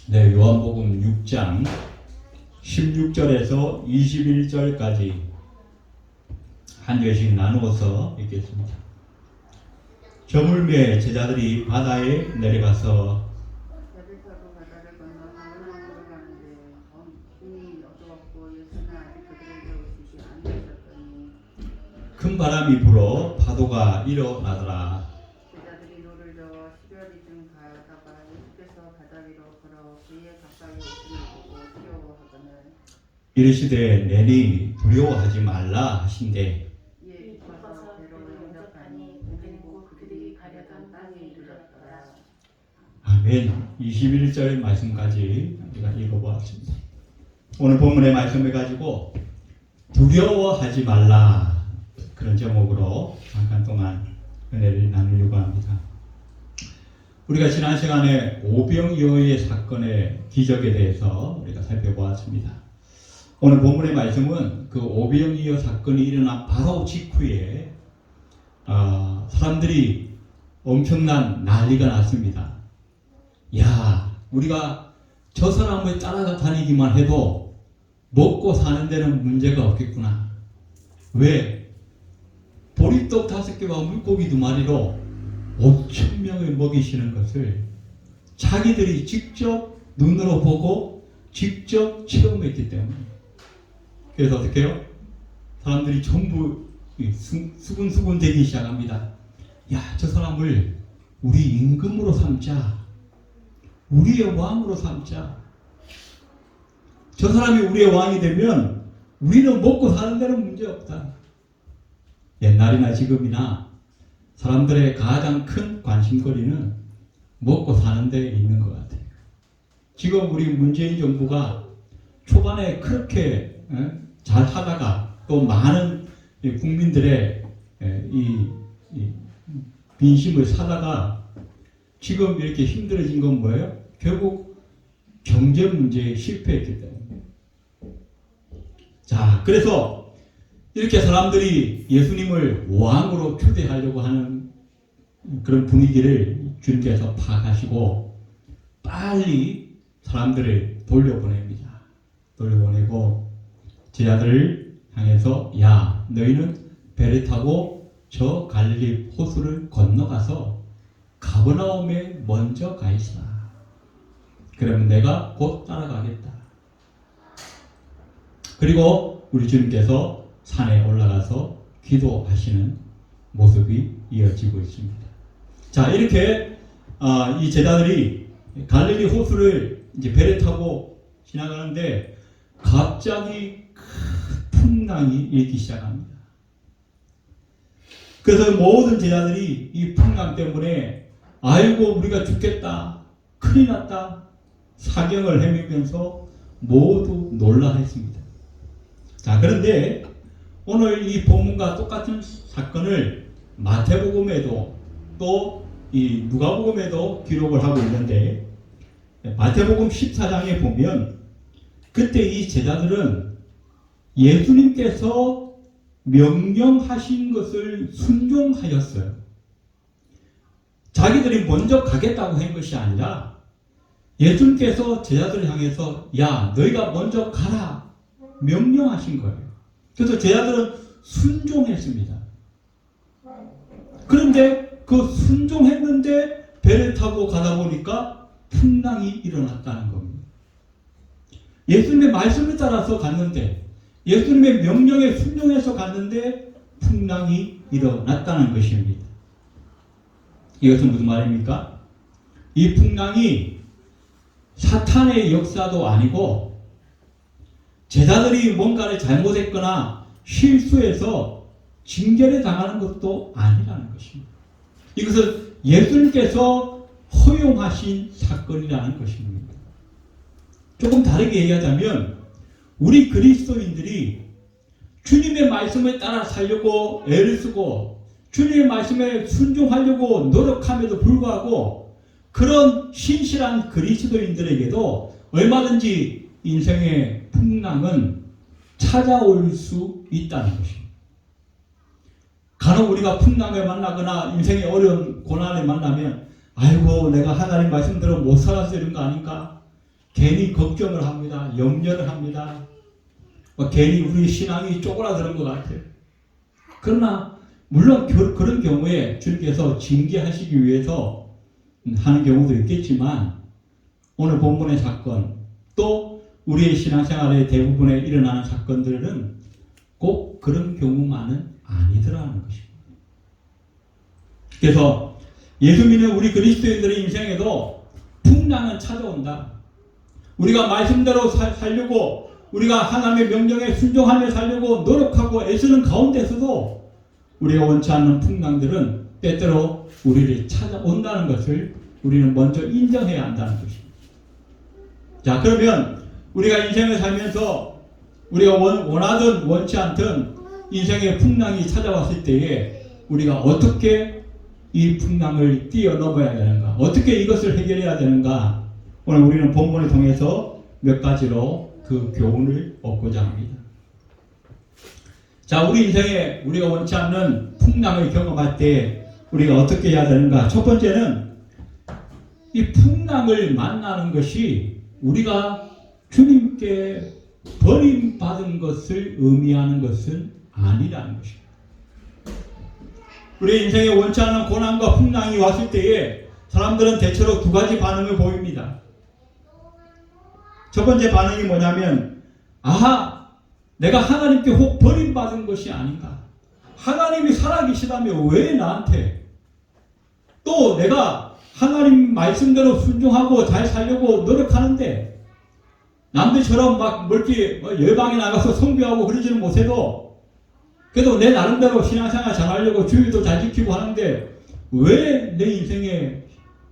네, 요한복음 6장 16절에서 21절까지 한 절씩 나누어서 읽겠습니다. 저물매 제자들이 바다에 내려가서 배를 타고 바다를 건너 가버나움으로 가는데 봄이 어두웠고 예수는 아직 그들에게 오시지 않으셨더니 큰 바람이 불어 파도가 일어나더라. 제자들이 노를 저어 10여리쯤 가다가 예수께서 바다 위로 걸어 그의 가까이 오시는 보고 두려워하거늘 이르시되 내니 두려워하지 말라 하신대. 이에 깊어서 배로 인접하니 그리고 그들이 가려던 땅에 이르렀더라. 아멘. 21절 말씀까지 우리가 읽어보았습니다. 오늘 본문의 말씀을 가지고 두려워하지 말라, 그런 제목으로 잠깐 동안 은혜를 나누려고 합니다. 우리가 지난 시간에 오병이어의 사건의 기적에 대해서 우리가 살펴보았습니다. 오늘 본문의 말씀은 그 오병이어 사건이 일어난 바로 직후에 사람들이 엄청난 난리가 났습니다. 야, 우리가 저 사람을 따라다니기만 해도 먹고 사는 데는 문제가 없겠구나. 왜? 보리떡 5개와 물고기 2마리로 5,000명을 먹이시는 것을 자기들이 직접 눈으로 보고 직접 체험했기 때문에. 그래서 어떻게 해요? 사람들이 전부 수군수군 되기 시작합니다. 야, 저 사람을 우리 임금으로 삼자. 우리의 왕으로 삼자. 저 사람이 우리의 왕이 되면 우리는 먹고 사는 데는 문제 없다. 옛날이나 지금이나 사람들의 가장 큰 관심거리는 먹고 사는 데 있는 것 같아요. 지금 우리 문재인 정부가 초반에 그렇게 잘 하다가 또 많은 국민들의 이 민심을 사다가 지금 이렇게 힘들어진 건 뭐예요? 결국 경제 문제에 실패했기 때문에. 자, 그래서 이렇게 사람들이 예수님을 왕으로 초대하려고 하는 그런 분위기를 주님께서 파악하시고 빨리 사람들을 돌려보냅니다. 돌려보내고 제자들을 향해서 야, 너희는 배를 타고 저 갈릴리 호수를 건너가서 가버나움에 먼저 가 있어라. 그러면 내가 곧 따라가겠다. 그리고 우리 주님께서 산에 올라가서 기도하시는 모습이 이어지고 있습니다. 자, 이렇게 이 제자들이 갈릴리 호수를 이제 배를 타고 지나가는데 갑자기 큰 풍랑이 일기 시작합니다. 그래서 모든 제자들이 이 풍랑 때문에 아이고 우리가 죽겠다, 큰일 났다, 사경을 헤매면서 모두 놀라했습니다. 자, 그런데 오늘 이 본문과 똑같은 사건을 마태복음에도 또 이 누가복음에도 기록을 하고 있는데 마태복음 14장에 보면 그때 이 제자들은 예수님께서 명령하신 것을 순종하였어요. 자기들이 먼저 가겠다고 한 것이 아니라 예수님께서 제자들을 향해서 야, 너희가 먼저 가라 명령하신 거예요. 그래서 제자들은 순종했습니다. 그런데 그 순종했는데 배를 타고 가다 보니까 풍랑이 일어났다는 겁니다. 예수님의 말씀을 따라서 갔는데 예수님의 명령에 순종해서 갔는데 풍랑이 일어났다는 것입니다. 이것은 무슨 말입니까? 이 풍랑이 사탄의 역사도 아니고 제자들이 뭔가를 잘못했거나 실수해서 징계를 당하는 것도 아니라는 것입니다. 이것은 예수님께서 허용하신 사건이라는 것입니다. 조금 다르게 얘기하자면 우리 그리스도인들이 주님의 말씀을 따라 살려고 애를 쓰고 주님의 말씀에 순종하려고 노력함에도 불구하고 그런 신실한 그리스도인들에게도 얼마든지 인생의 풍랑은 찾아올 수 있다는 것입니다. 간혹 우리가 풍랑을 만나거나 인생의 어려운 고난을 만나면 아이고 내가 하나님 말씀대로 못 살아서 이런 거 아닌가? 괜히 걱정을 합니다. 염려를 합니다. 괜히 우리 신앙이 쪼그라드는 것 같아요. 그러나 물론 그런 경우에 주님께서 징계하시기 위해서 하는 경우도 있겠지만 오늘 본문의 사건 또 우리의 신앙생활의 대부분에 일어나는 사건들은 꼭 그런 경우만은 아니더라는 것입니다. 그래서 예수 믿는 우리 그리스도인들의 인생에도 풍랑은 찾아온다. 우리가 말씀대로 살려고 우리가 하나님의 명령에 순종하며 살려고 노력하고 애쓰는 가운데서도 우리가 원치 않는 풍랑들은 때때로 우리를 찾아온다는 것을 우리는 먼저 인정해야 한다는 것입니다. 자, 그러면 우리가 인생을 살면서 우리가 원하든 원치 않든 인생의 풍랑이 찾아왔을 때에 우리가 어떻게 이 풍랑을 뛰어넘어야 되는가, 어떻게 이것을 해결해야 되는가, 오늘 우리는 본문을 통해서 몇 가지로 그 교훈을 얻고자 합니다. 자, 우리 인생에 우리가 원치 않는 풍랑을 경험할 때 우리가 어떻게 해야 되는가? 첫 번째는 이 풍랑을 만나는 것이 우리가 주님께 버림받은 것을 의미하는 것은 아니라는 것입니다. 우리 인생에 원치 않는 고난과 풍랑이 왔을 때에 사람들은 대체로 두 가지 반응을 보입니다. 첫 번째 반응이 뭐냐면, 아하, 내가 하나님께 혹 버림받은 것이 아닌가? 하나님이 살아계시다면 왜 나한테? 또 내가 하나님 말씀대로 순종하고 잘 살려고 노력하는데 남들처럼 막 멀리 열방에 나가서 성교하고 그러지는 못해도 그래도 내 나름대로 신앙생활 잘하려고 주의도 잘 지키고 하는데 왜 내 인생에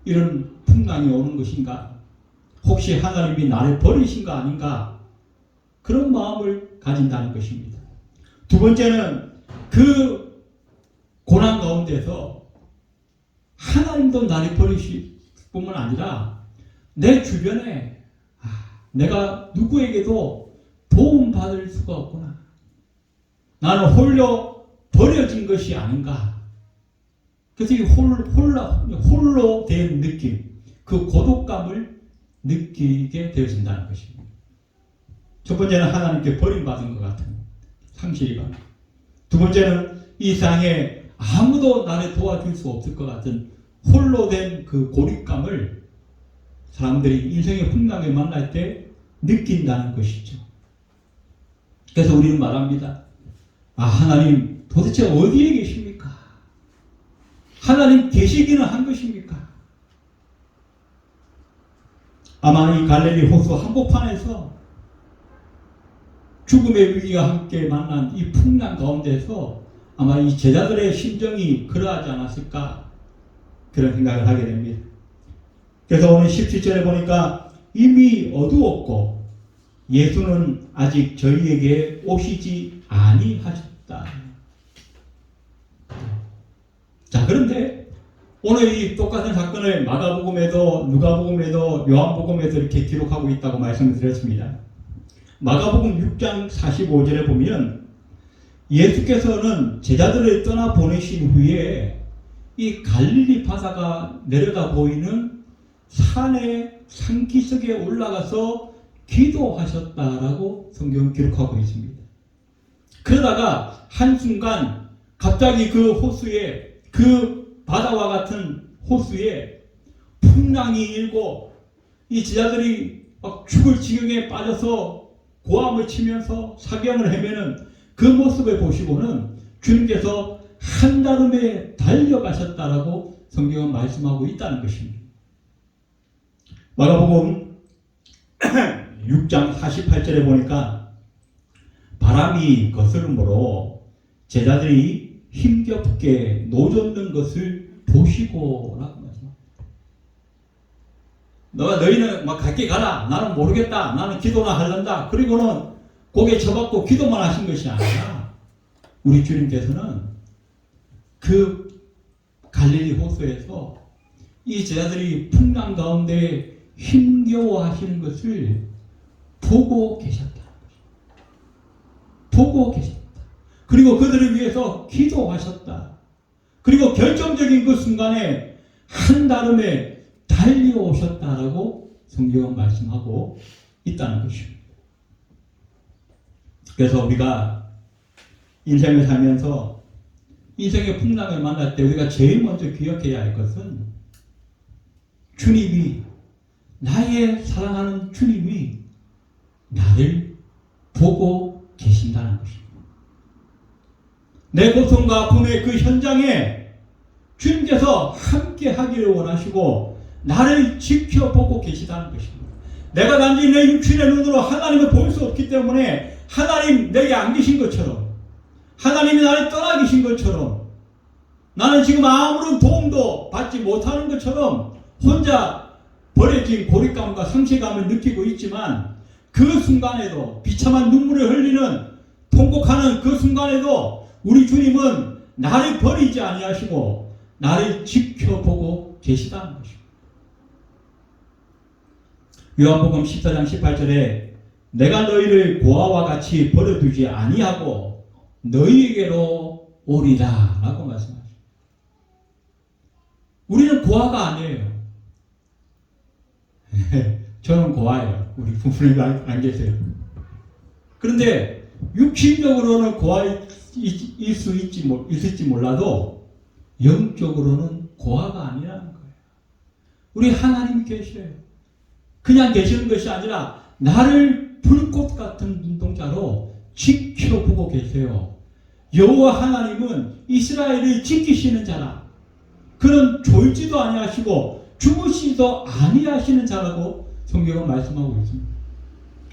이런 풍랑이 오는 것인가? 혹시 하나님이 나를 버리신 거 아닌가? 그런 마음을 가진다는 것입니다. 두 번째는 그 고난 가운데서 하나님도 나를 버리실 뿐만 아니라 내 주변에 내가 누구에게도 도움받을 수가 없구나. 나는 홀로 버려진 것이 아닌가. 그래서 이 홀로 된 느낌, 그 고독감을 느끼게 되어진다는 것입니다. 첫 번째는 하나님께 버림받은 것 같은 상실감. 두 번째는 이 세상에 아무도 나를 도와줄 수 없을 것 같은 홀로 된 그 고립감을 사람들이 인생의 풍랑을 만날 때 느낀다는 것이죠. 그래서 우리는 말합니다. 하나님 도대체 어디에 계십니까? 하나님 계시기는 한 것입니까? 아마 이 갈릴리 호수 한복판에서 죽음의 위기와 함께 만난 이 풍랑 가운데서 아마 이 제자들의 심정이 그러하지 않았을까 그런 생각을 하게 됩니다. 그래서 오늘 17절에 보니까 이미 어두웠고 예수는 아직 저희에게 오시지 아니하셨다. 자, 그런데 오늘 이 똑같은 사건을 마가복음에도 누가복음에도 요한복음에도 이렇게 기록하고 있다고 말씀을 드렸습니다. 마가복음 6장 45절에 보면 예수께서는 제자들을 떠나 보내신 후에 이 갈릴리 바다가 내려다 보이는 산의 산기슭에 올라가서 기도하셨다라고 성경은 기록하고 있습니다. 그러다가 한순간 갑자기 그 호수에, 그 바다와 같은 호수에 풍랑이 일고 이 제자들이 막 죽을 지경에 빠져서 고함을 치면서 사경을 헤매는 그 모습을 보시고는 주님께서 한달음에 달려가셨다라고 성경은 말씀하고 있다는 것입니다. 마가복음 6장 48절에 보니까 바람이 거스름으로 제자들이 힘겹게 노젓는 것을 보시고 라고 말씀합니다. 너희는 막 갈게 가라. 나는 모르겠다. 나는 기도나 하려다. 그리고는 고개 쳐박고 기도만 하신 것이 아니라 우리 주님께서는 그 갈릴리 호수에서 이 제자들이 풍랑 가운데 힘겨워하시는 것을 보고 계셨다. 보고 계셨다. 그리고 그들을 위해서 기도하셨다. 그리고 결정적인 그 순간에 한달음에 달려오셨다라고 성경은 말씀하고 있다는 것입니다. 그래서 우리가 인생을 살면서 인생의 풍랑을 만날 때 우리가 제일 먼저 기억해야 할 것은 주님이, 나의 사랑하는 주님이 나를 보고 계신다는 것입니다. 내 고통과 아픔의 그 현장에 주님께서 함께 하기를 원하시고 나를 지켜보고 계시다는 것입니다. 내가 단지 내 육신의 눈으로 하나님을 볼 수 없기 때문에 하나님 내게 안 계신 것처럼, 하나님이 나를 떠나 계신 것처럼, 나는 지금 아무런 도움도 받지 못하는 것처럼 혼자 버려진 고립감과 상실감을 느끼고 있지만, 그 순간에도 비참한 눈물을 흘리는 통곡하는 그 순간에도 우리 주님은 나를 버리지 아니하시고 나를 지켜보고 계시다는 것입니다. 요한복음 14장 18절에 내가 너희를 고아와 같이 버려두지 아니하고 너희에게로 오리라 라고 말씀하십니다. 우리는 고아가 아니에요. 저는 고아예요. 우리 부모님 안 계세요. 그런데 육신적으로는 고아일 수 있을지 몰라도 영적으로는 고아가 아니라는 거예요. 우리 하나님이 계셔요. 그냥 계시는 것이 아니라 나를 불꽃 같은 눈동자로 지켜보고 계세요. 여호와 하나님은 이스라엘을 지키시는 자라. 그는 졸지도 아니하시고 주무시지도 아니하시는 자라고 성경은 말씀하고 있습니다.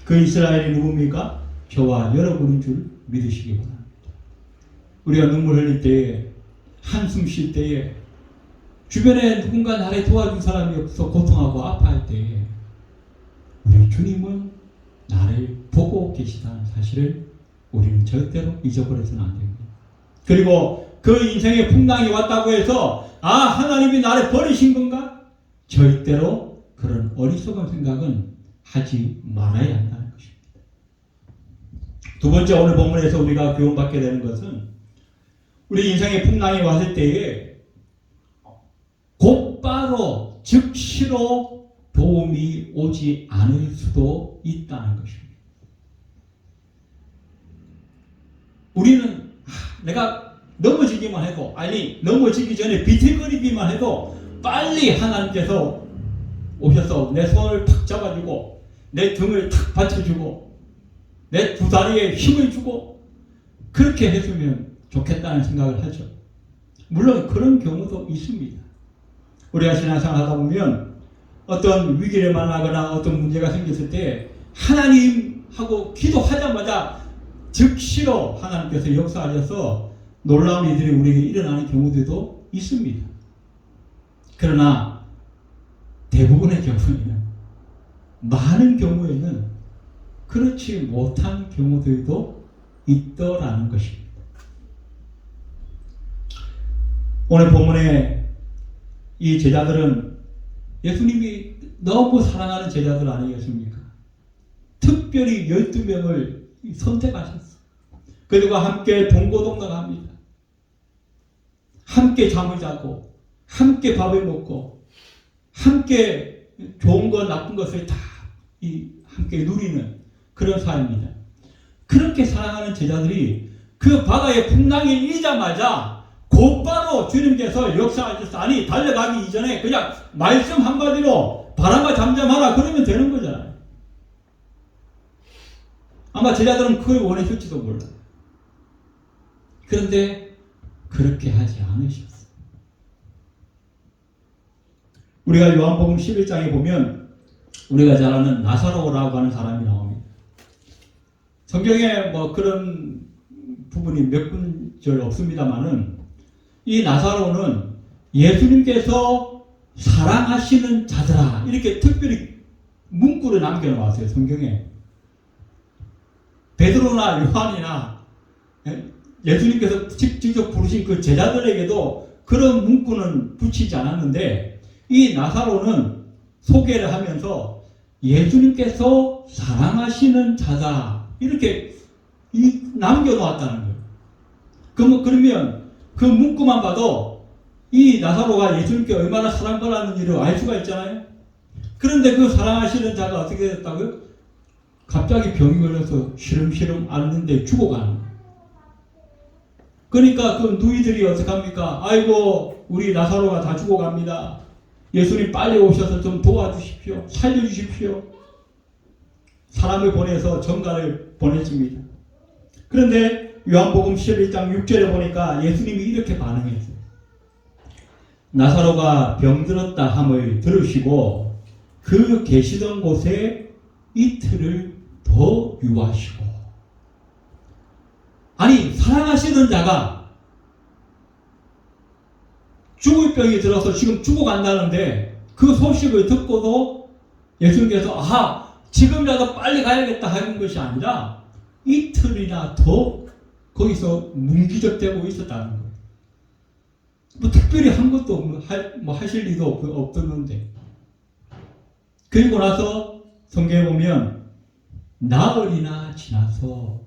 그 이스라엘이 누굽니까? 저와 여러분인 줄 믿으시기 바랍니다. 우리가 눈물 흘릴 때에, 한숨 쉴 때에, 주변에 누군가 나를 도와준 사람이 없어 고통하고 아파할 때에 우리 주님은 나를 보고 계시다는 사실을 우리는 절대로 잊어버려서는 안 됩니다. 그리고 그 인생의 풍랑이 왔다고 해서 하나님이 나를 버리신 건가? 절대로 그런 어리석은 생각은 하지 말아야 한다는 것입니다. 두 번째, 오늘 본문에서 우리가 교훈받게 되는 것은 우리 인생의 풍랑이 왔을 때에 곧바로 즉시로 도움이 오지 않을 수도 있다는 것입니다. 우리는 내가 넘어지기만 해도, 아니 넘어지기 전에 비틀거리기만 해도 빨리 하나님께서 오셔서 내 손을 탁 잡아주고 내 등을 탁 받쳐주고 내 두 다리에 힘을 주고 그렇게 했으면 좋겠다는 생각을 하죠. 물론 그런 경우도 있습니다. 우리가 신앙생활 하다 보면 어떤 위기를 만나거나 어떤 문제가 생겼을 때 하나님하고 기도하자마자 즉시로 하나님께서 역사하셔서 놀라운 일들이 우리에게 일어나는 경우들도 있습니다. 그러나 대부분의 경우에는, 많은 경우에는 그렇지 못한 경우들도 있더라는 것입니다. 오늘 본문에 이 제자들은 예수님이 너무 사랑하는 제자들 아니겠습니까? 특별히 12명을 선택하셨어요. 그들과 함께 동고동락합니다. 함께 잠을 자고 함께 밥을 먹고 함께 좋은 것 나쁜 것을 다 함께 누리는 그런 사이입니다. 그렇게 사랑하는 제자들이 그 바다의 풍랑이 일자마자 곧바로 주님께서 역사하셔서, 아니 달려가기 이전에 그냥 말씀 한마디로 바람아 잠잠하라 그러면 되는 거잖아요. 아마 제자들은 그걸 원했을지도 몰라요. 그런데 그렇게 하지 않으셨어요. 우리가 요한복음 11장에 보면 우리가 잘 아는 나사로라고 하는 사람이 나옵니다. 성경에 뭐 그런 부분이 몇 군절 없습니다만은 이 나사로는 예수님께서 사랑하시는 자들아 이렇게 특별히 문구를 남겨놓았어요. 성경에. 베드로나 요한이나 예수님께서 직접 부르신 그 제자들에게도 그런 문구는 붙이지 않았는데 이 나사로는 소개를 하면서 예수님께서 사랑하시는 자다 이렇게 남겨놓았다는 거예요. 그러면 그 문구만 봐도 이 나사로가 예수님께 얼마나 사랑받았는지를 알 수가 있잖아요. 그런데 그 사랑하시는 자가 어떻게 됐다고요? 갑자기 병이 걸려서 시름시름 앓는데 죽어가는 거예요. 그러니까 그 누이들이 어떻게 합니까? 아이고 우리 나사로가 다 죽어갑니다. 예수님 빨리 오셔서 좀 도와주십시오. 살려주십시오. 사람을 보내서 전가를 보냈습니다. 그런데 요한복음 11장 6절에 보니까 예수님이 이렇게 반응했어요. 나사로가 병들었다 함을 들으시고 그 계시던 곳에 이틀을 더 유하시고. 아니 사랑하시는 자가 죽을 병이 들어서 지금 죽어간다는데 그 소식을 듣고도 예수님께서 지금이라도 빨리 가야겠다 하는 것이 아니라 이틀이나 더 거기서 문기적대고 있었다는 거예요. 뭐 특별히 한 것도 없고 하실 일도 없었는데. 그리고 나서 성경에 보면 나흘이나 지나서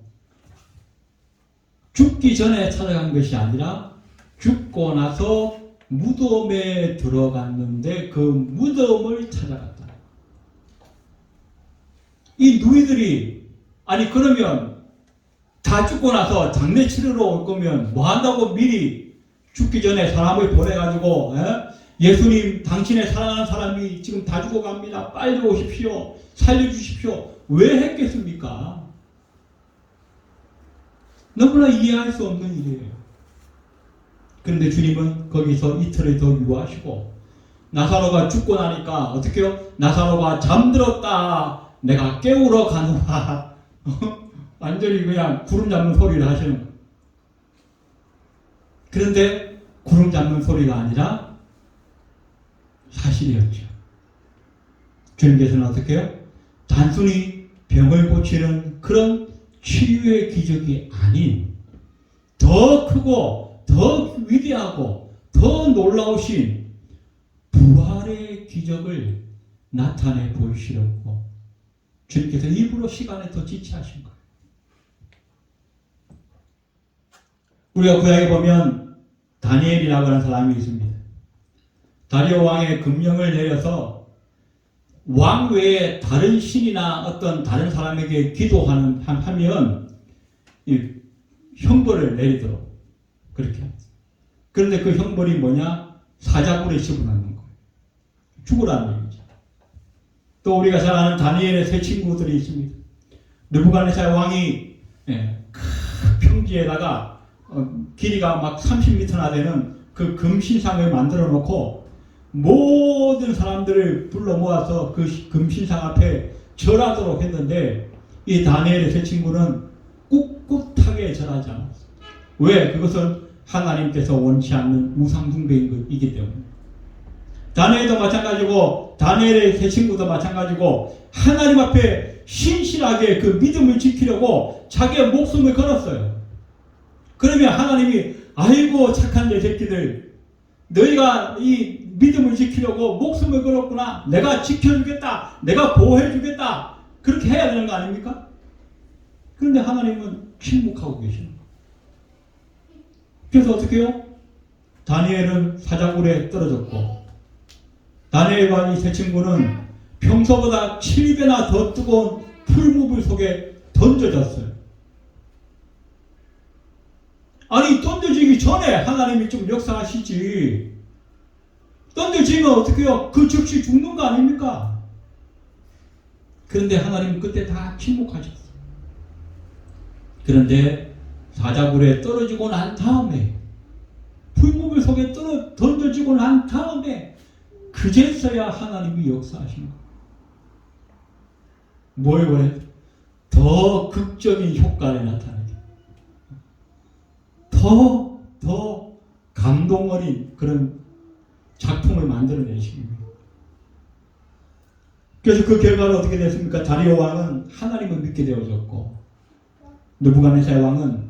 죽기 전에 찾아간 것이 아니라 죽고 나서 무덤에 들어갔는데 그 무덤을 찾아갔다. 이 누이들이 아니 그러면 다 죽고 나서 장례 치르러 올 거면 뭐 한다고 미리 죽기 전에 사람을 보내가지고 예수님 당신의 사랑하는 사람이 지금 다 죽어갑니다. 빨리 오십시오. 살려주십시오. 왜 했겠습니까? 너무나 이해할 수 없는 일이에요. 그런데 주님은 거기서 이틀을 더 유하시고 나사로가 죽고 나니까 어떻게 해요? 나사로가 잠들었다. 내가 깨우러 가노라. 완전히 그냥 구름 잡는 소리를 하시는 거예요. 그런데 구름 잡는 소리가 아니라 사실이었죠. 주님께서는 어떻게 해요? 단순히 병을 고치는 그런 치유의 기적이 아닌 더 크고 더 위대하고 더 놀라우신 부활의 기적을 나타내 보이시려고 주님께서 일부러 시간에 더 지체하신 거예요. 우리가 구약에 보면 다니엘이라고 하는 사람이 있습니다. 다리오 왕의 금령을 내려서 왕 외에 다른 신이나 어떤 다른 사람에게 기도하면 이 형벌을 내리도록 그렇게 합니다. 그런데 그 형벌이 뭐냐? 사자굴에 집어넣는 거예요. 죽으라는 얘기죠. 또 우리가 잘 아는 다니엘의 세 친구들이 있습니다. 느부갓네살 왕이 큰 평지에다가 길이가 막 30m나 되는 그 금신상을 만들어 놓고 모든 사람들을 불러 모아서 그 금신상 앞에 절하도록 했는데 이 다니엘의 세 친구는 꿋꿋하게 절하지 않았어요. 왜? 그것은 하나님께서 원치 않는 우상 숭배인 것이기 때문에. 다니엘도 마찬가지고 다니엘의 세 친구도 마찬가지고 하나님 앞에 신실하게 그 믿음을 지키려고 자기의 목숨을 걸었어요. 그러면 하나님이 아이고 착한 내 새끼들 너희가 이 믿음을 지키려고 목숨을 걸었구나. 내가 지켜주겠다. 내가 보호해주겠다. 그렇게 해야 되는 거 아닙니까? 그런데 하나님은 침묵하고 계시는 거예요. 그래서 어떻게 해요? 다니엘은 사자굴에 떨어졌고 다니엘과 이 세 친구는 평소보다 7배나 더 뜨거운 풀무불 속에 던져졌어요. 아니 던져지기 전에 하나님이 좀 역사하시지. 던져지면 어떻게 해요? 그 즉시 죽는 거 아닙니까? 그런데 하나님은 그때 다 침묵하셨어요. 그런데 사자굴에 떨어지고 난 다음에 풀무불 속에 던져지고 난 다음에 그제서야 하나님이 역사하신 거예요. 뭘 원해? 더 극적인 효과를 나타내게. 더 감동 어린 그런 작품을 만들어내시는 거예요. 그래서 그 결과는 어떻게 됐습니까? 다리오 왕은 하나님을 믿게 되어졌고 느부갓네살 왕은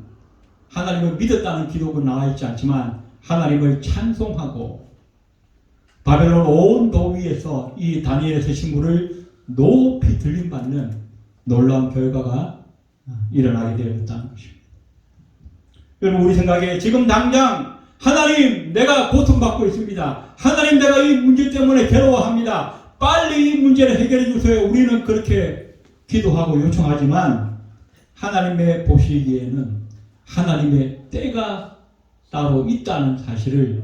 하나님을 믿었다는 기록은 나와 있지 않지만 하나님을 찬송하고 바벨론 온 도위에서 이 다니엘의 세 친구를 높이 들림받는 놀라운 결과가 일어나게 되었다는 것입니다. 여러분 우리 생각에 지금 당장 하나님 내가 고통받고 있습니다. 하나님 내가 이 문제 때문에 괴로워합니다. 빨리 이 문제를 해결해 주세요. 우리는 그렇게 기도하고 요청하지만 하나님의 보시기에는 하나님의 때가 따로 있다는 사실을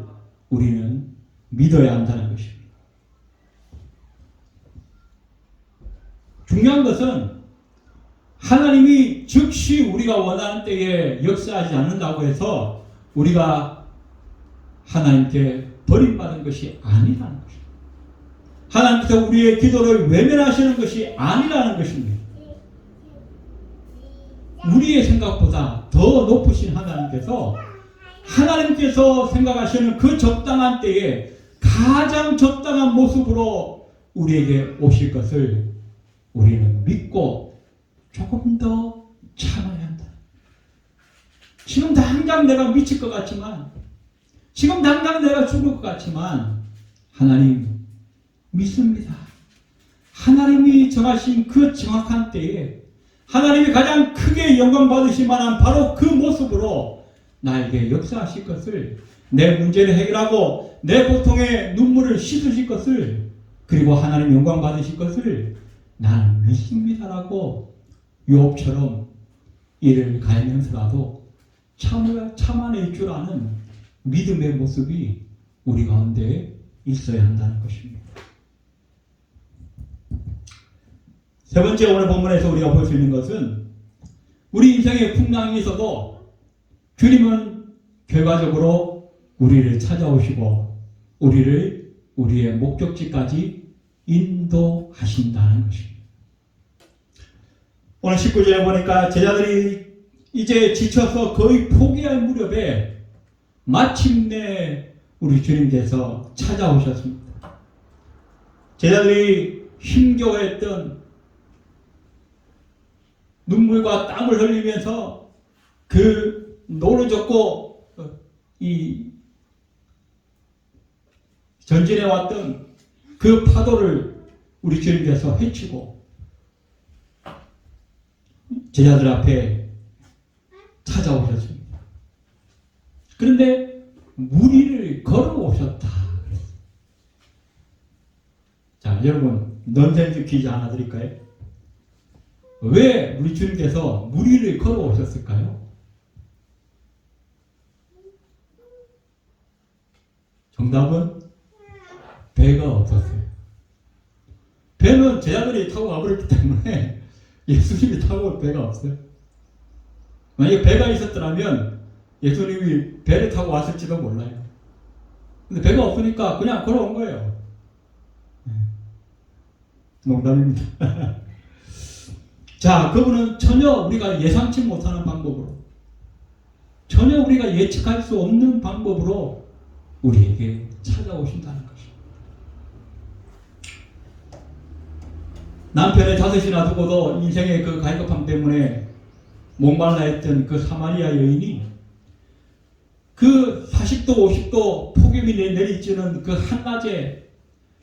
우리는 믿어야 한다는 것입니다. 중요한 것은 하나님이 즉시 우리가 원하는 때에 역사하지 않는다고 해서 우리가 하나님께 버림받은 것이 아니라는 것입니다. 하나님께서 우리의 기도를 외면하시는 것이 아니라는 것입니다. 우리의 생각보다 더 높으신 하나님께서 생각하시는 그 적당한 때에 가장 적당한 모습으로 우리에게 오실 것을 우리는 믿고 조금 더 참아야 한다. 지금 당장 내가 미칠 것 같지만, 지금 당장 내가 죽을 것 같지만 하나님 믿습니다. 하나님이 정하신 그 정확한 때에 하나님이 가장 크게 영광 받으실 만한 바로 그 모습으로 나에게 역사하실 것을, 내 문제를 해결하고 내 고통의 눈물을 씻으실 것을, 그리고 하나님 영광 받으실 것을 나는 믿습니다라고 요업처럼 이를 갈면서라도 참아낼 줄 아는 믿음의 모습이 우리 가운데 있어야 한다는 것입니다. 세 번째, 오늘 본문에서 우리가 볼 수 있는 것은 우리 인생에 풍랑이 있어도 주님은 결과적으로 우리를 찾아오시고 우리를 우리의 목적지까지 인도하신다는 것입니다. 오늘 19절에 보니까 제자들이 이제 지쳐서 거의 포기할 무렵에 마침내 우리 주님께서 찾아오셨습니다. 제자들이 힘겨워했던 눈물과 땀을 흘리면서 그 노르졌고 이 전진해 왔던 그 파도를 우리 주님께서 헤치고 제자들 앞에 찾아오셨습니다. 그런데 무리를 걸어오셨다. 자, 여러분 넌센스 퀴즈 하나 드릴까요? 왜 우리 주님께서 무리를 걸어오셨을까요? 정답은 배가 없었어요. 배는 제자들이 타고 가버렸기 때문에 예수님이 타고 올 배가 없어요. 만약에 배가 있었더라면 예수님이 배를 타고 왔을지도 몰라요. 근데 배가 없으니까 그냥 걸어온 거예요. 농담입니다. 자, 그분은 전혀 우리가 예상치 못하는 방법으로, 전혀 우리가 예측할 수 없는 방법으로 우리에게 찾아오신다는 것입니다. 남편의 자식이나 두고도 인생의 그 갈급함 때문에 목말라 했던 그 사마리아 여인이 그 40도 50도 폭염이 내리쬐는 그 한낮에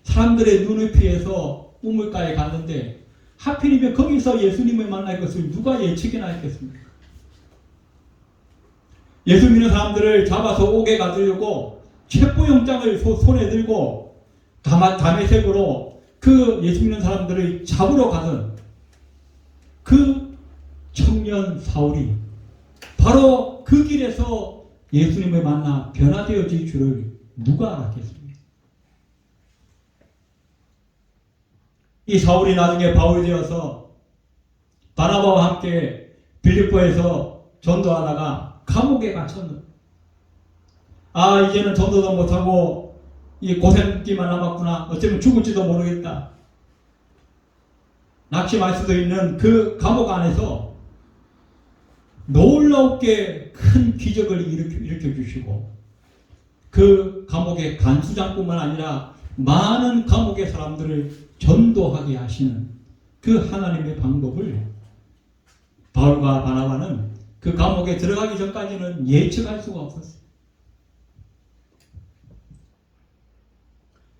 사람들의 눈을 피해서 우물가에 갔는데 하필이면 거기서 예수님을 만날 것을 누가 예측이나 했겠습니까? 예수 믿는 사람들을 잡아서 옥에 가두려고 체포영장을 손에 들고 담에색으로 그 예수 믿는 사람들을 잡으러 가던 그 청년 사울이 바로 그 길에서 예수님을 만나 변화되어질 줄을 누가 알았겠습니까? 이 사울이 나중에 바울이 되어서 바나바와 함께 빌립보에서 전도하다가 감옥에 갇혔는데, 아, 이제는 전도도 못하고 이 고생기만 남았구나, 어쩌면 죽을지도 모르겠다, 낙심할 수도 있는 그 감옥 안에서 놀랍게 큰 기적을 일으켜 주시고 그 감옥의 간수장뿐만 아니라 많은 감옥의 사람들을 전도하게 하시는 그 하나님의 방법을 바울과 바나바는 그 감옥에 들어가기 전까지는 예측할 수가 없었어요.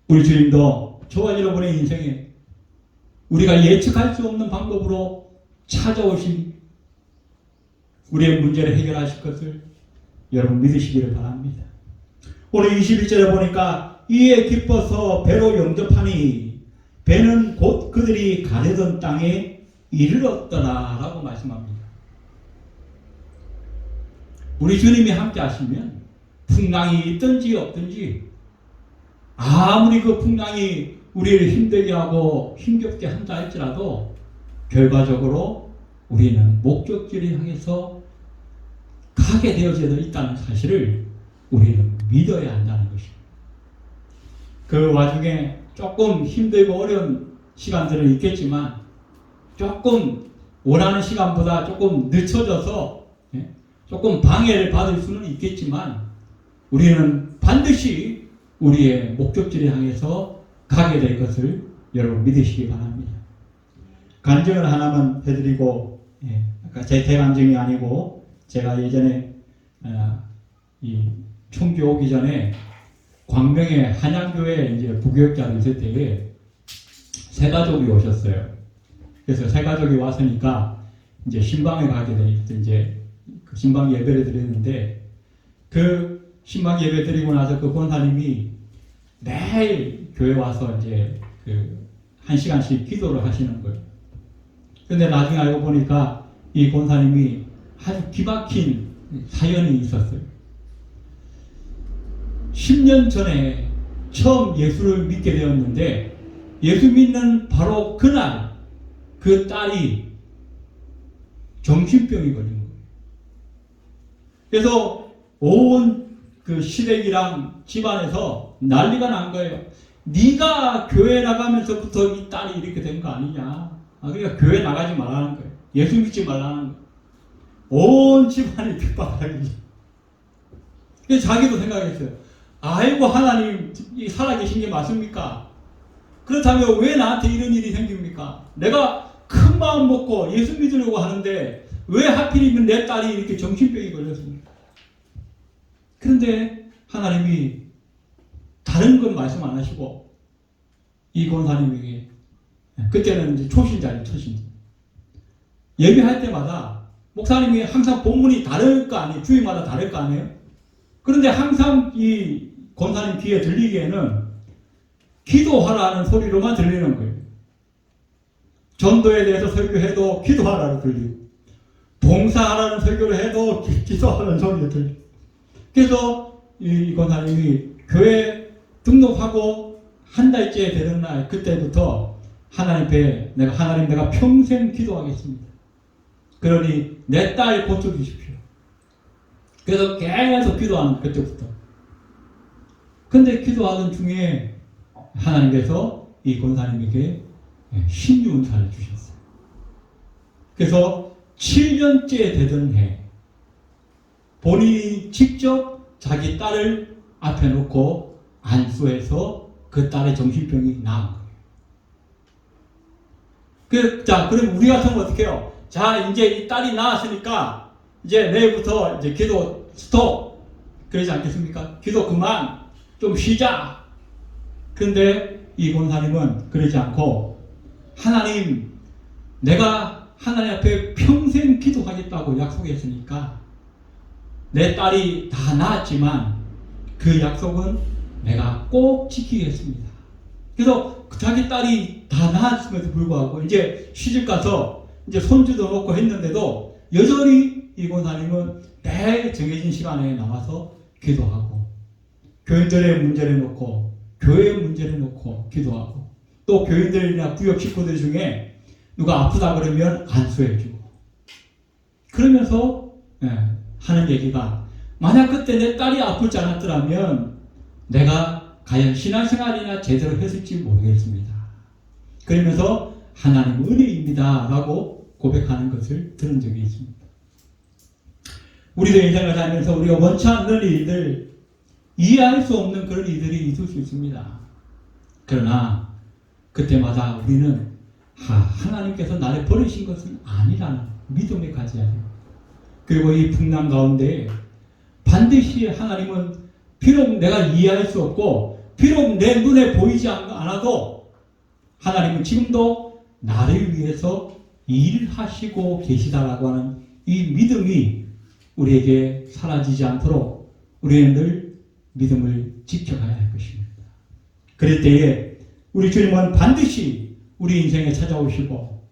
우리 주님도 저와 여러분의 인생에 우리가 예측할 수 없는 방법으로 찾아오신 우리의 문제를 해결하실 것을 여러분 믿으시기를 바랍니다. 오늘 21절에 보니까 이에 기뻐서 배로 영접하니 배는 곧 그들이 가려던 땅에 이르렀더라라고 말씀합니다. 우리 주님이 함께 하시면 풍랑이 있든지 없든지 아무리 그 풍랑이 우리를 힘들게 하고 힘겹게 한다 할지라도 결과적으로 우리는 목적지를 향해서 가게 되어져 있다는 사실을 우리는 믿어야 한다는 것입니다. 그 와중에 조금 힘들고 어려운 시간들은 있겠지만 조금 원하는 시간보다 조금 늦춰져서 조금 방해를 받을 수는 있겠지만 우리는 반드시 우리의 목적지를 향해서 가게 될 것을 여러분 믿으시기 바랍니다. 간증을 하나만 해드리고, 제 대간증이 아니고 제가 예전에 이 청주 오기 전에 광명의 한양교회 이제 부교육자로 있을 때에 세 가족이 오셨어요. 그래서 세 가족이 왔으니까 이제 신방에 가게 돼 이제 그 신방 예배를 드리는데 그 신방 예배 드리고 나서 그 권사님이 매일 교회 와서 이제 그 1시간씩 기도를 하시는 거예요. 근데 나중에 알고 보니까 이 권사님이 아주 기막힌 사연이 있었어요. 10년 전에 처음 예수를 믿게 되었는데 예수 믿는 바로 그날 그 딸이 정신병이 걸린 거예요. 그래서 온 그 시댁이랑 집안에서 난리가 난 거예요. 네가 교회 나가면서부터 이 딸이 이렇게 된 거 아니냐. 그러니까 교회 나가지 말라는 거예요. 예수 믿지 말라는 거예요. 온 집안이 핍박하기. 그래서 자기도 생각했어요. 아이고 하나님 살아계신 게 맞습니까? 그렇다면 왜 나한테 이런 일이 생깁니까? 내가 큰 마음 먹고 예수 믿으려고 하는데 왜 하필이면 내 딸이 이렇게 정신병이 걸렸습니까? 그런데 하나님이 다른 건 말씀 안 하시고 이 권사님에게 그때는 이제 초신자니 초신자 예배할 때마다 목사님이 항상 본문이 다를 거 아니에요? 주일마다 다를 거 아니에요? 그런데 항상 이 권사님 귀에 들리기에는 기도하라는 소리로만 들리는 거예요. 전도에 대해서 설교해도 기도하라고 들리고 봉사하라는 설교를 해도 기도하라는 소리가 들리고 그래서 이 권사님이 교회 등록하고 한 달째 되는 날 그때부터 하나님 앞에 내가 평생 기도하겠습니다. 그러니 내 딸 고쳐주십시오. 그래서 계속 기도하는 그때부터. 근데 기도하는 중에 하나님께서 이 권사님에게 신유은사를 주셨어요. 그래서 7년째 되던 해 본인이 직접 자기 딸을 앞에 놓고 안수해서 그 딸의 정신병이 나은 거예요. 자, 그럼 우리 같으면 어떻게 해요? 자, 이제 이 딸이 나았으니까 이제 내일부터 이제 기도 스톱. 그러지 않겠습니까? 기도 그만. 좀 쉬자. 그런데 이 권사님은 그러지 않고 하나님, 내가 하나님 앞에 평생 기도하겠다고 약속했으니까 내 딸이 다 나았지만 그 약속은 내가 꼭 지키겠습니다. 그래서 자기 딸이 다 나았음에도 불구하고 이제 시집가서 이제 손주도 놓고 했는데도 여전히 이 권사님은 매일 정해진 시간에 나와서 기도하고 교인들의 문제를 놓고 교회의 문제를 놓고 기도하고 또 교인들이나 구역 식구들 중에 누가 아프다 그러면 안수해주고 그러면서 하는 얘기가 만약 그때 내 딸이 아프지 않았더라면 내가 과연 신앙생활이나 제대로 했을지 모르겠습니다. 그러면서 하나님 은혜입니다 라고 고백하는 것을 들은 적이 있습니다. 우리도 인생을 살면서 우리가 원치 않는 일들, 이해할 수 없는 그런 일들이 있을 수 있습니다. 그러나 그때마다 우리는 하나님께서 나를 버리신 것은 아니라는 믿음에 가져야 해요. 그리고 이 풍랑 가운데 반드시 하나님은 비록 내가 이해할 수 없고 비록 내 눈에 보이지 않아도 하나님은 지금도 나를 위해서 일하시고 계시다라고 하는 이 믿음이 우리에게 사라지지 않도록 우리는 늘 믿음을 지켜가야 할 것입니다. 그럴 때에 우리 주님은 반드시 우리 인생에 찾아오시고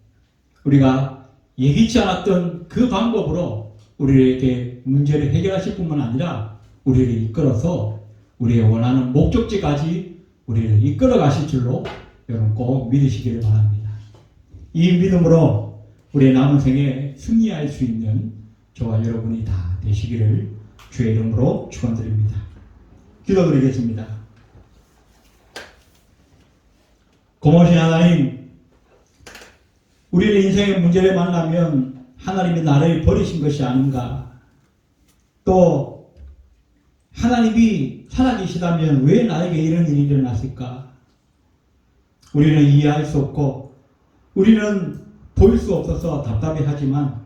우리가 예기치 않았던 그 방법으로 우리에게 문제를 해결하실 뿐만 아니라 우리를 이끌어서 우리의 원하는 목적지까지 우리를 이끌어 가실 줄로 여러분 꼭 믿으시기를 바랍니다. 이 믿음으로 우리의 남은 생에 승리할 수 있는 저와 여러분이 다 되시기를 주의 이름으로 축원드립니다. 기도드리겠습니다. 고마우신 하나님, 우리의 인생의 문제를 만나면 하나님이 나를 버리신 것이 아닌가, 또 하나님이 살아계시다면 왜 나에게 이런 일이 일어났을까? 우리는 이해할 수 없고 우리는 볼 수 없어서 답답해하지만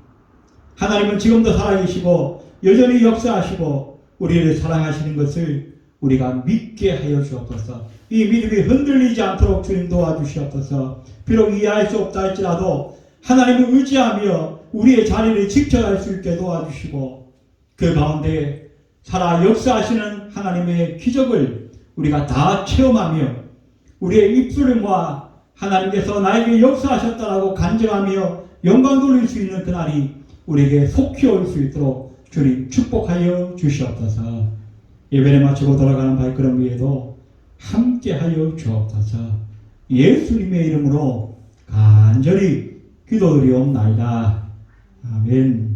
하나님은 지금도 살아계시고 여전히 역사하시고 우리를 사랑하시는 것을 우리가 믿게 하여 주옵소서. 이 믿음이 흔들리지 않도록 주님 도와주시옵소서. 비록 이해할 수 없다 할지라도 하나님을 의지하며 우리의 자리를 지켜갈 수 있게 도와주시고 그 가운데 살아 역사하시는 하나님의 기적을 우리가 다 체험하며 우리의 입술을 모아 하나님께서 나에게 역사하셨다라고 간증하며 영광 돌릴 수 있는 그날이 우리에게 속히 올 수 있도록 주님 축복하여 주시옵소서. 예배를 마치고 돌아가는 발걸음 위에도 함께하여 주옵소서. 예수님의 이름으로 간절히 기도드리옵나이다. 아멘.